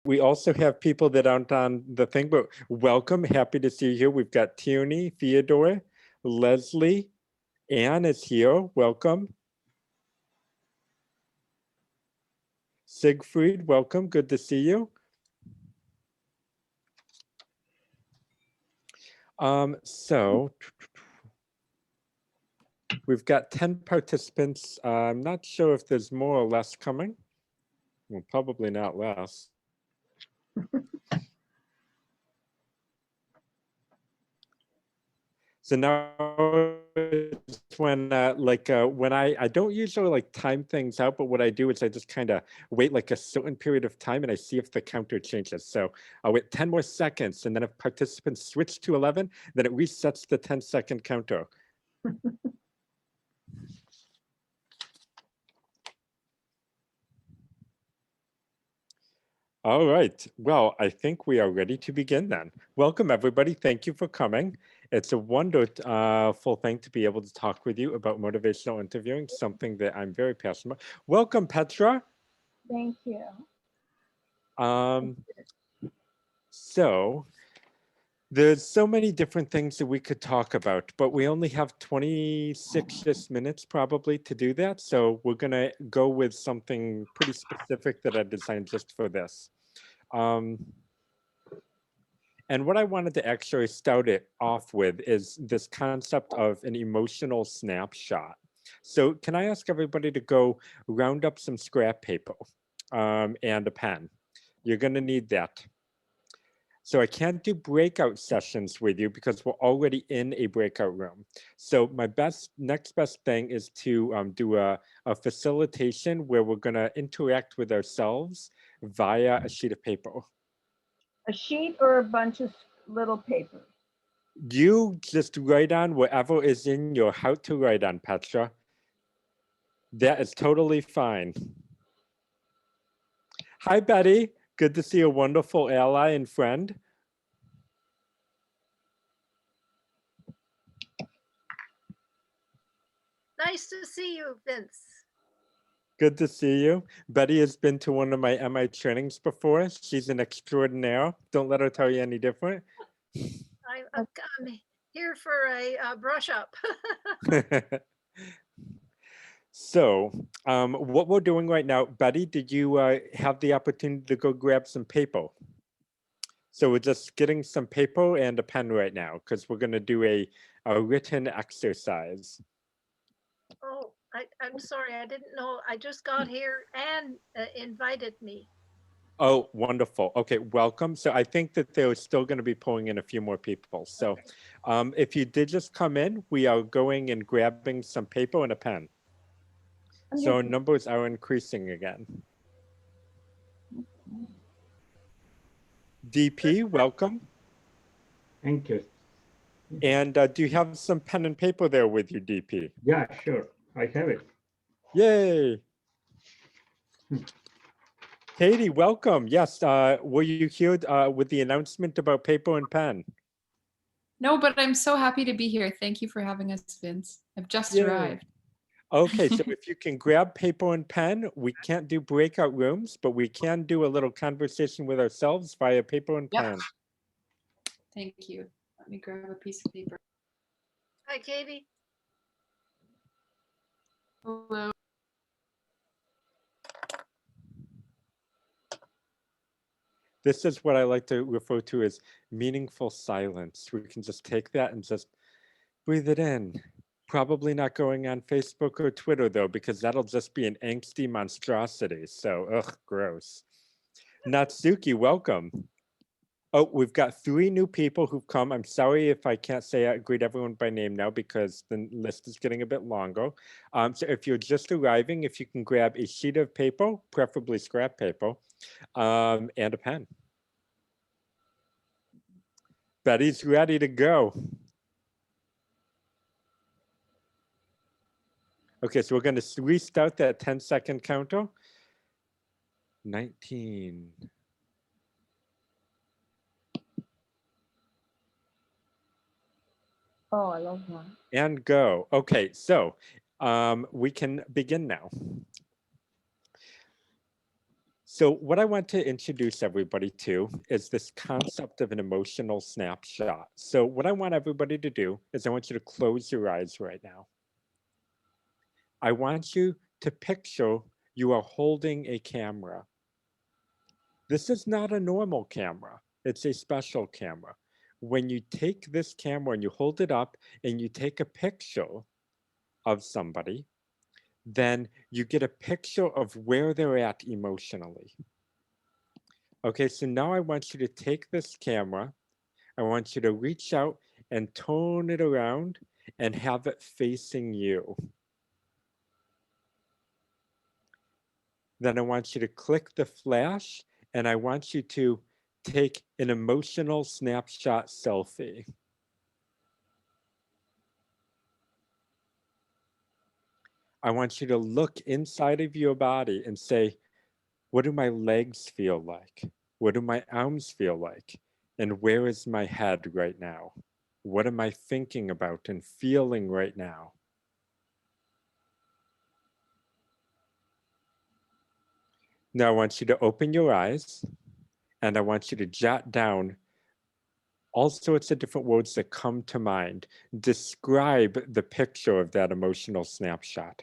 we also have people that aren't on the thing, but welcome. Happy to see you here. We've got Tierney, Theodore, Leslie, Anne is here. Welcome. Siegfried, welcome. Good to see you. So we've got 10 participants. I'm not sure if there's more or less coming. Well, probably not less. So now when when I don't usually like time things out, but what I do is I just kind of wait like a certain period of time and I see if the counter changes. So I'll wait 10 more seconds, and then if participants switch to 11, then it resets the 10-second counter. All right. Well, I think we are ready to begin then. Welcome, everybody. Thank you for coming. It's a wonderful thing to be able to talk with you about motivational interviewing, something that I'm very passionate about. Welcome, Petra. Thank you. So there's so many different things that we could talk about, but we only have 26 minutes probably to do that. So we're going to go with something pretty specific that I designed just for this. And what I wanted to actually start it off with is this concept of an emotional snapshot. So can I ask everybody to go round up some scrap paper and a pen? You're going to need that. So I can't do breakout sessions with you because we're already in a breakout room. So my next best thing is to do a facilitation where we're going to interact with ourselves via a sheet of paper. A sheet or a bunch of little papers? You just write on whatever is in your heart to write on, Petra. That is totally fine. Hi, Betty. Good to see a wonderful ally and friend. Nice to see you, Vince. Good to see you. Betty has been to one of my MI trainings before. She's an extraordinaire. Don't let her tell you any different. I'm here for a brush up. So what we're doing right now, Betty, did you have the opportunity to go grab some paper? So we're just getting some paper and a pen right now because we're going to do a written exercise. Oh, I'm sorry. I didn't know. I just got here and invited me. Oh, wonderful. Okay, welcome. So I think that they're still going to be pulling in a few more people. So okay. If you did just come in, we are going and grabbing some paper and a pen. So our numbers are increasing again. DP, welcome. Thank you. And do you have some pen and paper there with you, DP? Yeah, sure. I have it. Yay. Katie, welcome. Yes, were you here with the announcement about paper and pen? No, but I'm so happy to be here. Thank you for having us, Vince. I've just arrived. Okay, so if you can grab paper and pen, we can't do breakout rooms, but we can do a little conversation with ourselves via paper and pen. Thank you. Let me grab a piece of paper. Hi, Katie. Hello. This is what I like to refer to as meaningful silence. We can just take that and just breathe it in. Probably not going on Facebook or Twitter, though, because that'll just be an angsty monstrosity. So, ugh, gross. Natsuki, welcome. Oh, we've got 3 new people who've come. I'm sorry if I can't greet everyone by name now because the list is getting a bit longer. So if you're just arriving, if you can grab a sheet of paper, preferably scrap paper, and a pen. Betty's ready to go. Okay, so we're going to restart that 10-second counter. 19. Oh, I love that. And go. Okay, so we can begin now. So what I want to introduce everybody to is this concept of an emotional snapshot. So what I want everybody to do is I want you to close your eyes right now. I want you to picture you are holding a camera. This is not a normal camera. It's a special camera. When you take this camera and you hold it up and you take a picture of somebody, then you get a picture of where they're at emotionally. Okay, so now I want you to take this camera. I want you to reach out and turn it around and have it facing you. Then I want you to click the flash and I want you to take an emotional snapshot selfie. I want you to look inside of your body and say, what do my legs feel like? What do my arms feel like? And where is my head right now? What am I thinking about and feeling right now? Now I want you to open your eyes and I want you to jot down all sorts of different words that come to mind. Describe the picture of that emotional snapshot.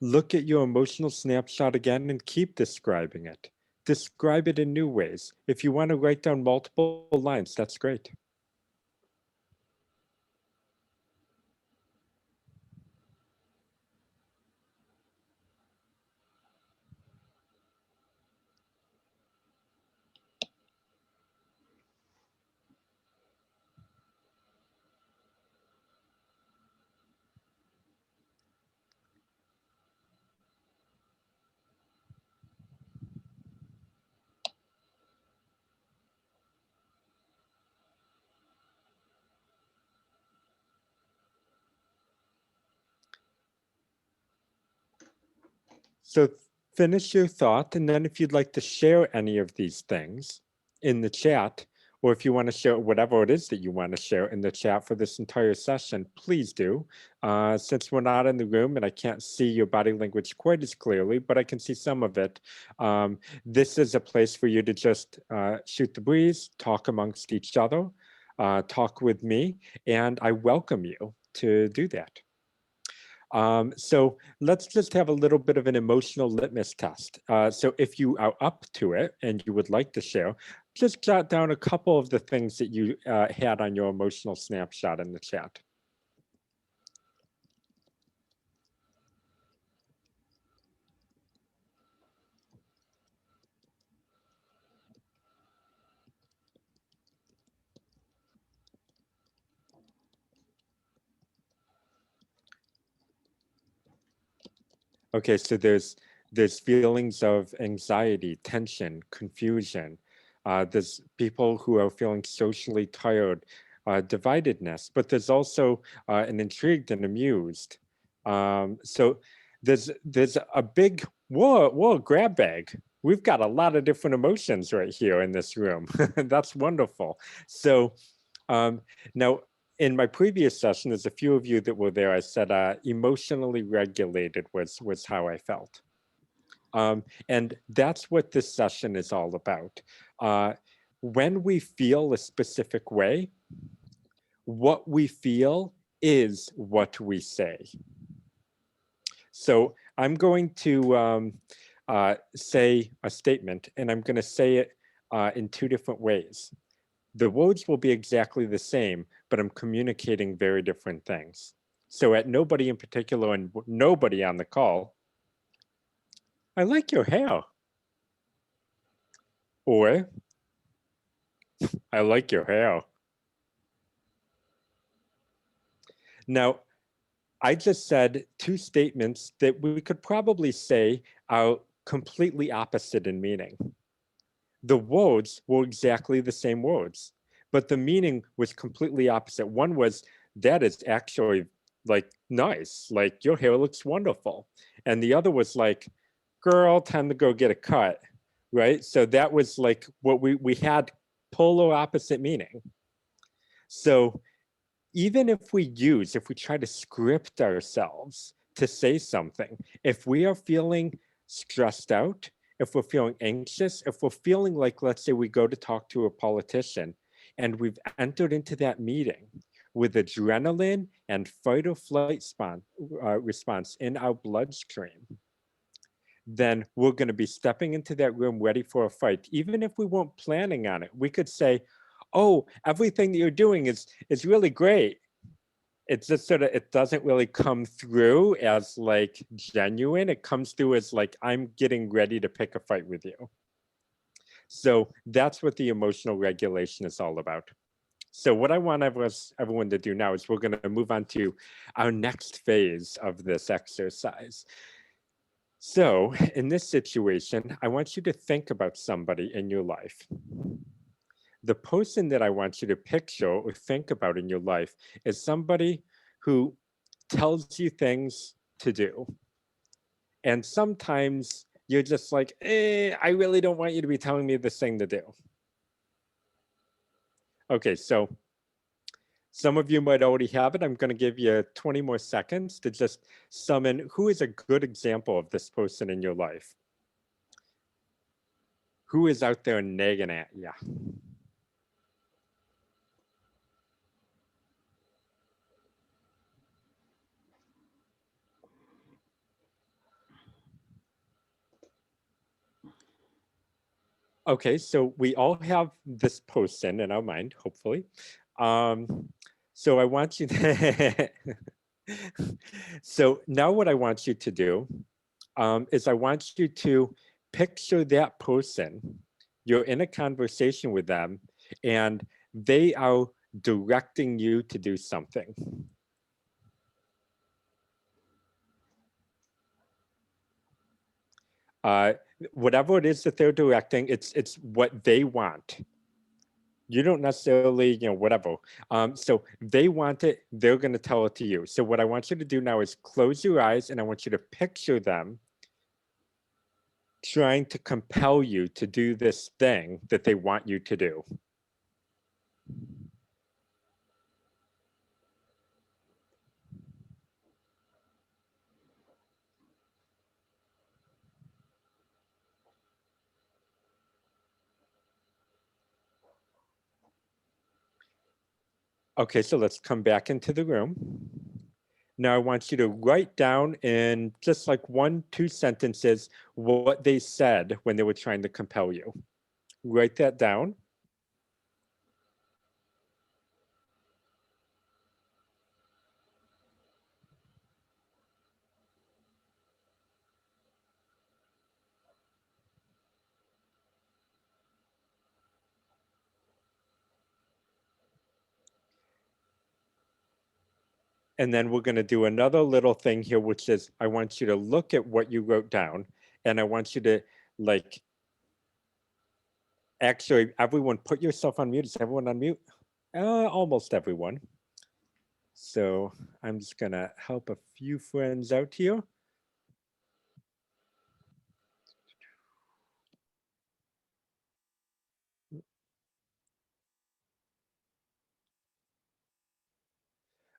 Look at your emotional snapshot again and keep describing it. Describe it in new ways. If you want to write down multiple lines, that's great. So finish your thought, and then if you'd like to share any of these things in the chat, or if you want to share whatever it is that you want to share in the chat for this entire session, please do. Since we're not in the room and I can't see your body language quite as clearly, but I can see some of it, this is a place for you to just shoot the breeze, talk amongst each other, talk with me, and I welcome you to do that. So let's just have a little bit of an emotional litmus test. So if you are up to it and you would like to share, just jot down a couple of the things that you had on your emotional snapshot in the chat. Okay, so there's feelings of anxiety, tension, confusion. There's people who are feeling socially tired, dividedness, but there's also an intrigued and amused. So there's a big, whoa, grab bag. We've got a lot of different emotions right here in this room. That's wonderful. So now, in my previous session, there's a few of you that were there. I said emotionally regulated was how I felt. And that's what this session is all about. When we feel a specific way, what we feel is what we say. So I'm going to say a statement, and I'm going to say it in two different ways. The words will be exactly the same, but I'm communicating very different things. So at nobody in particular and nobody on the call, I like your hair. Or, I like your hair. Now, I just said two statements that we could probably say are completely opposite in meaning. The words were exactly the same words, but the meaning was completely opposite. One was, that is actually like nice, like your hair looks wonderful. And the other was like, girl, time to go get a cut, right? So that was like what we had polar opposite meaning. So even if we try to script ourselves to say something, if we are feeling stressed out, if we're feeling anxious, if we're feeling like, let's say we go to talk to a politician and we've entered into that meeting with adrenaline and fight or flight response in our bloodstream, then we're going to be stepping into that room ready for a fight. Even if we weren't planning on it, we could say, oh, everything that you're doing is really great. It's just sort of, it doesn't really come through as like genuine. It comes through as like, I'm getting ready to pick a fight with you. So that's what the emotional regulation is all about. So what I want everyone to do now is we're going to move on to our next phase of this exercise. So in this situation, I want you to think about somebody in your life. The person that I want you to picture or think about in your life is somebody who tells you things to do. And sometimes you're just like, I really don't want you to be telling me this thing to do. Okay, so some of you might already have it. I'm going to give you 20 more seconds to just summon who is a good example of this person in your life. Who is out there nagging at you? Okay, so we all have this person in our mind, hopefully. So I want you to, so now what I want you to do is I want you to picture that person. You're in a conversation with them and they are directing you to do something. Whatever it is that they're directing, it's what they want. You don't necessarily, whatever. So they want it, they're going to tell it to you. So what I want you to do now is close your eyes and I want you to picture them trying to compel you to do this thing that they want you to do. Okay, so let's come back into the room. Now I want you to write down in just like 1-2 sentences what they said when they were trying to compel you. Write that down. And then we're going to do another little thing here, which is I want you to look at what you wrote down and I want you to like, actually, everyone put yourself on mute. Is everyone on mute? Almost everyone. So I'm just going to help a few friends out here.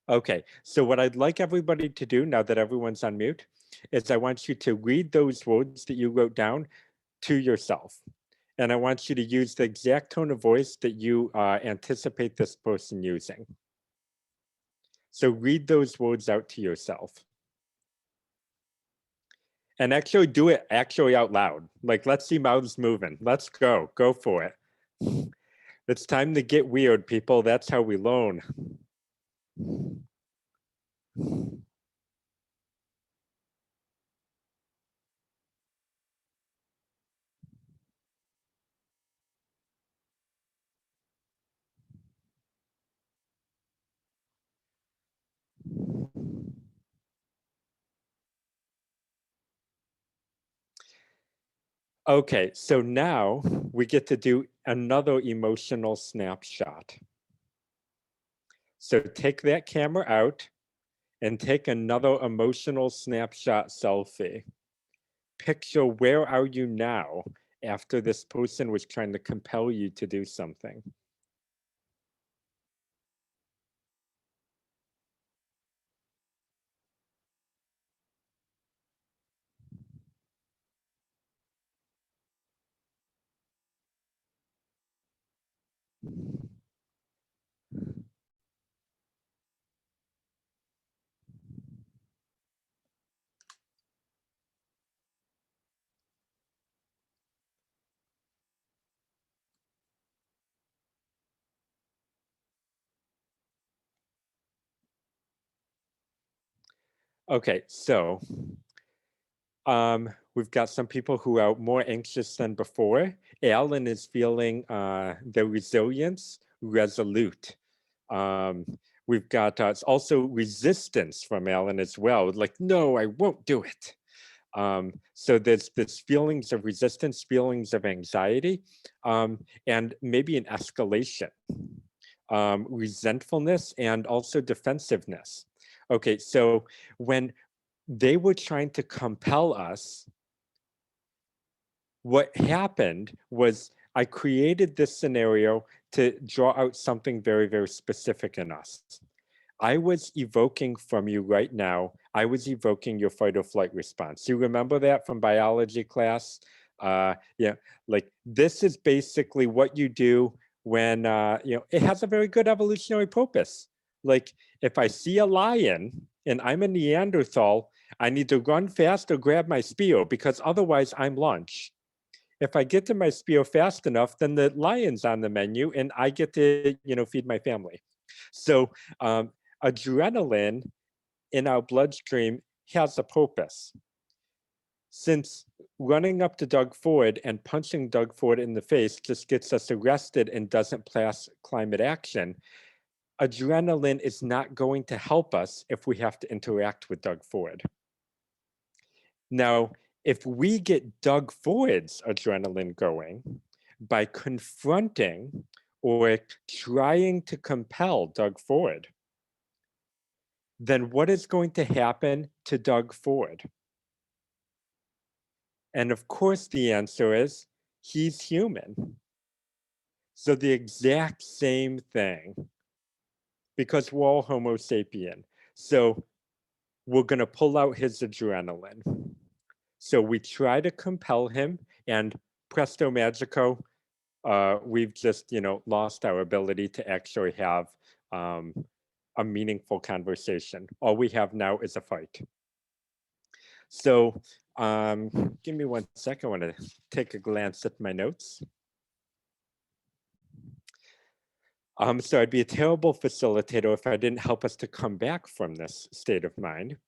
Okay, so what I'd like everybody to do now that everyone's on mute is I want you to read those words that you wrote down to yourself. And I want you to use the exact tone of voice that you anticipate this person using. So read those words out to yourself. And actually do it out loud. Like, let's see mouths moving. Let's go for it. It's time to get weird, people. That's how we learn. Okay, so now we get to do another emotional snapshot. So take that camera out and take another emotional snapshot selfie. Picture where are you now after this person was trying to compel you to do something. Okay, so we've got some people who are more anxious than before. Alan is feeling the resilience, resolute. Um, we've got also resistance from Alan as well. Like, no, I won't do it. So there's feelings of resistance, feelings of anxiety, and maybe an escalation, resentfulness, and also defensiveness. Okay, so when they were trying to compel us, what happened was I created this scenario to draw out something very, very specific in us. I was evoking from you right now, I was evoking your fight or flight response. You remember that from biology class? Yeah, like this is basically what you do when, it has a very good evolutionary purpose. Like if I see a lion and I'm a Neanderthal, I need to run fast or grab my spear because otherwise I'm lunch. If I get to my spear fast enough, then the lion's on the menu and I get to, feed my family. So adrenaline in our bloodstream has a purpose. Since running up to Doug Ford and punching Doug Ford in the face just gets us arrested and doesn't pass climate action, adrenaline is not going to help us if we have to interact with Doug Ford. Now, if we get Doug Ford's adrenaline going by confronting or trying to compel Doug Ford, then what is going to happen to Doug Ford? And of course, the answer is he's human. So the exact same thing, because we're all Homo sapien. So we're going to pull out his adrenaline. So we try to compel him, and presto magico, we've just lost our ability to actually have a meaningful conversation. All we have now is a fight. So give me 1 second. I want to take a glance at my notes. So I'd be a terrible facilitator if I didn't help us to come back from this state of mind,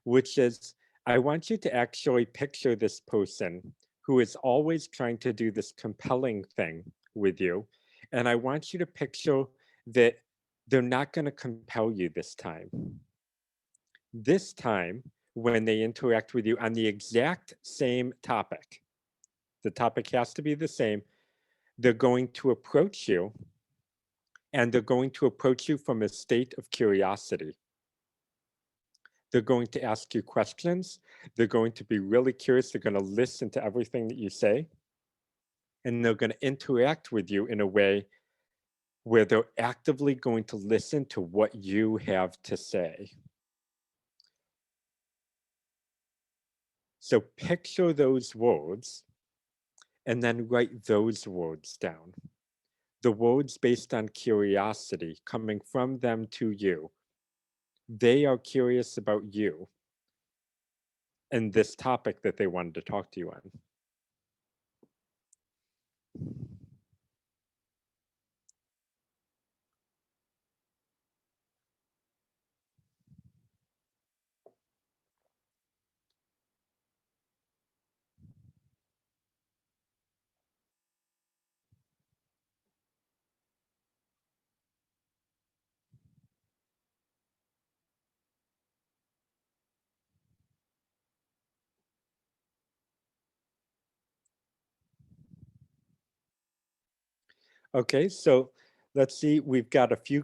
which is I want you to actually picture this person who is always trying to do this compelling thing with you. And I want you to picture that they're not going to compel you this time. This time, when they interact with you on the exact same topic, the topic has to be the same, they're going to approach you, and they're going to approach you from a state of curiosity. They're going to ask you questions. They're going to be really curious. They're going to listen to everything that you say. And they're going to interact with you in a way where they're actively going to listen to what you have to say. So picture those words and then write those words down. The words based on curiosity coming from them to you. They are curious about you and this topic that they wanted to talk to you on. Okay, so let's see. We've got a few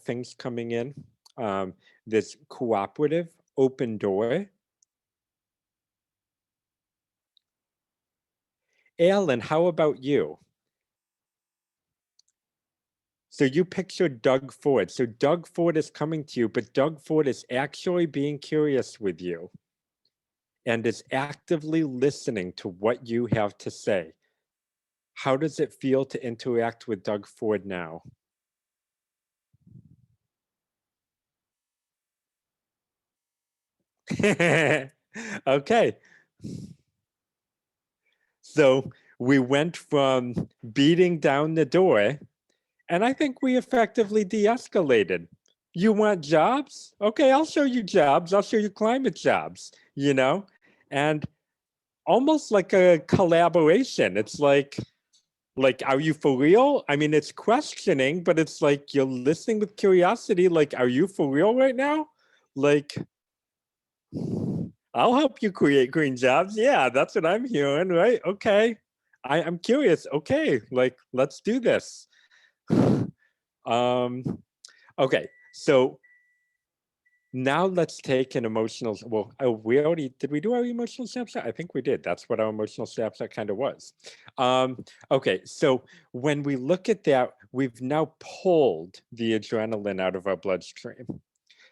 things coming in. This cooperative, open door. Alan, how about you? So you pictured Doug Ford. So Doug Ford is coming to you, but Doug Ford is actually being curious with you and is actively listening to what you have to say. How does it feel to interact with Doug Ford now? Okay. So we went from beating down the door, and I think we effectively de-escalated. You want jobs? Okay, I'll show you jobs. I'll show you climate jobs, you know? And almost like a collaboration. It's like, are you for real? I mean, it's questioning, but it's like you're listening with curiosity. Like, are you for real right now? Like, I'll help you create green jobs. Yeah, that's what I'm hearing, right? Okay. I'm curious. Okay, like, let's do this. Okay, so now let's take an emotional, well, did we do our emotional snapshot? I think we did. That's what our emotional snapshot kind of was. Okay, so when we look at that, we've now pulled the adrenaline out of our bloodstream.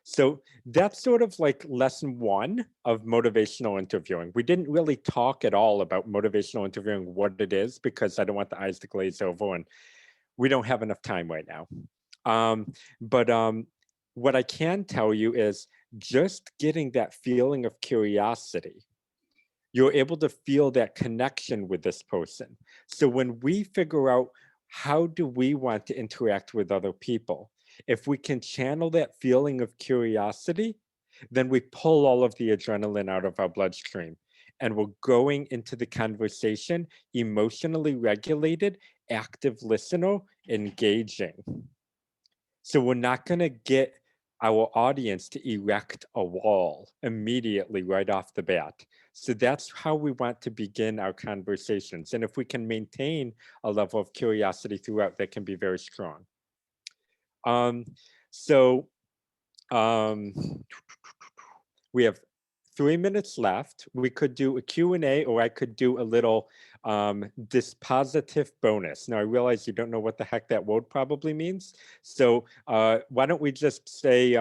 So that's sort of like lesson one of motivational interviewing. We didn't really talk at all about motivational interviewing, what it is, because I don't want the eyes to glaze over and we don't have enough time right now. But what I can tell you is just getting that feeling of curiosity, you're able to feel that connection with this person. So when we figure out how do we want to interact with other people, if we can channel that feeling of curiosity, then we pull all of the adrenaline out of our bloodstream and we're going into the conversation emotionally regulated, active listener, engaging. So we're not going to get our audience to erect a wall immediately right off the bat. So that's how we want to begin our conversations. And if we can maintain a level of curiosity throughout, that can be very strong. We have 3 minutes left. We could do a Q&A, or I could do a little dispositive bonus. Now I realize you don't know what the heck that word probably means. So why don't we just say,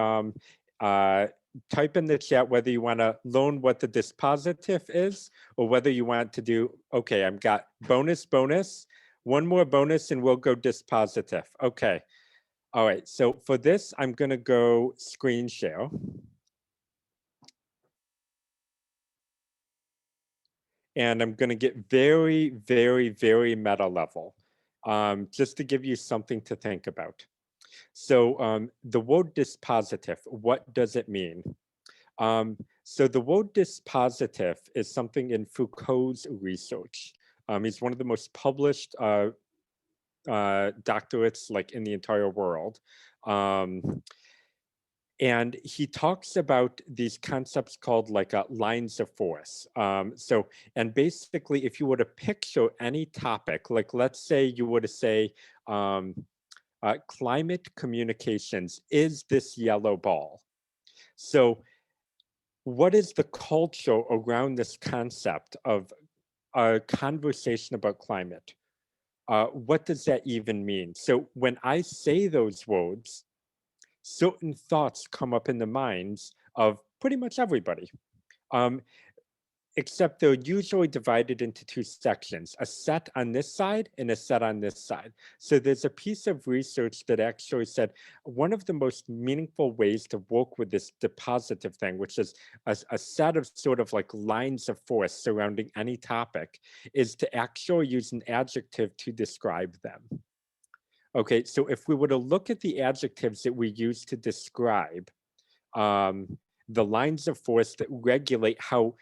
type in the chat whether you want to learn what the dispositive is, or whether you want to do, okay, I've got bonus, one more bonus, and we'll go dispositive. Okay. All right, so for this, I'm gonna go screen share. And I'm gonna get very, very, very meta level, just to give you something to think about. So the word dispositive, what does it mean? So the word dispositive is something in Foucault's research. He's one of the most published doctorates like in the entire world. And he talks about these concepts called like lines of force. And basically, if you were to picture any topic, like let's say you were to say, climate communications is this yellow ball. So what is the culture around this concept of a conversation about climate? What does that even mean? So when I say those words, certain thoughts come up in the minds of pretty much everybody, except they're usually divided into two sections, a set on this side and a set on this side. So there's a piece of research that actually said one of the most meaningful ways to work with this dispositive thing, which is a set of sort of like lines of force surrounding any topic, is to actually use an adjective to describe them. Okay, so if we were to look at the adjectives that we use to describe the lines of force that regulate how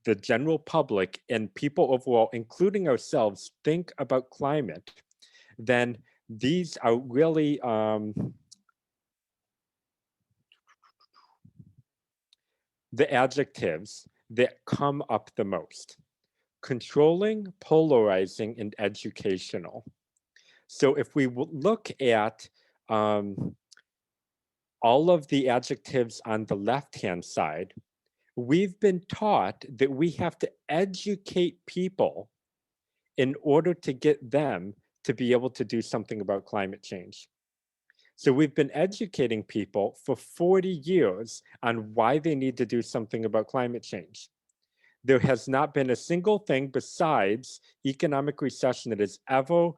the general public and people overall, including ourselves, think about climate, then these are really the adjectives that come up the most: controlling, polarizing, and educational. So if we look at all of the adjectives on the left-hand side, we've been taught that we have to educate people in order to get them to be able to do something about climate change. So we've been educating people for 40 years on why they need to do something about climate change. There has not been a single thing besides economic recession that has ever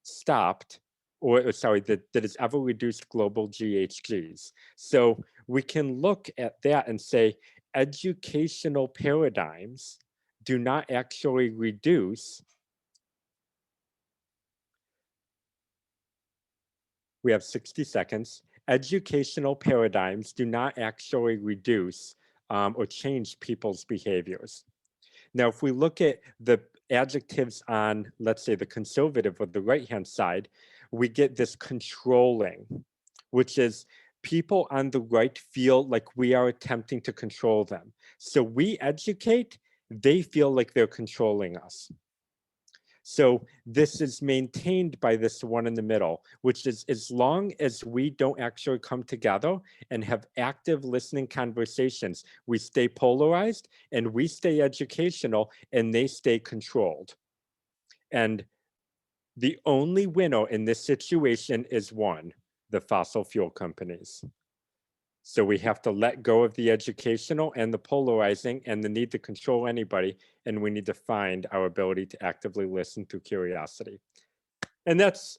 stopped, or sorry, that has ever reduced global GHGs. So we can look at that and say educational paradigms do not actually reduce. We have 60 seconds. Educational paradigms do not actually reduce or change people's behaviors. Now, if we look at the adjectives on, let's say, the conservative or the right-hand side, we get this controlling, which is people on the right feel like we are attempting to control them. So we educate, they feel like they're controlling us. So this is maintained by this one in the middle, which is as long as we don't actually come together and have active listening conversations, we stay polarized and we stay educational and they stay controlled. And the only winner in this situation is one, the fossil fuel companies. So we have to let go of the educational and the polarizing and the need to control anybody, and we need to find our ability to actively listen through curiosity. And that's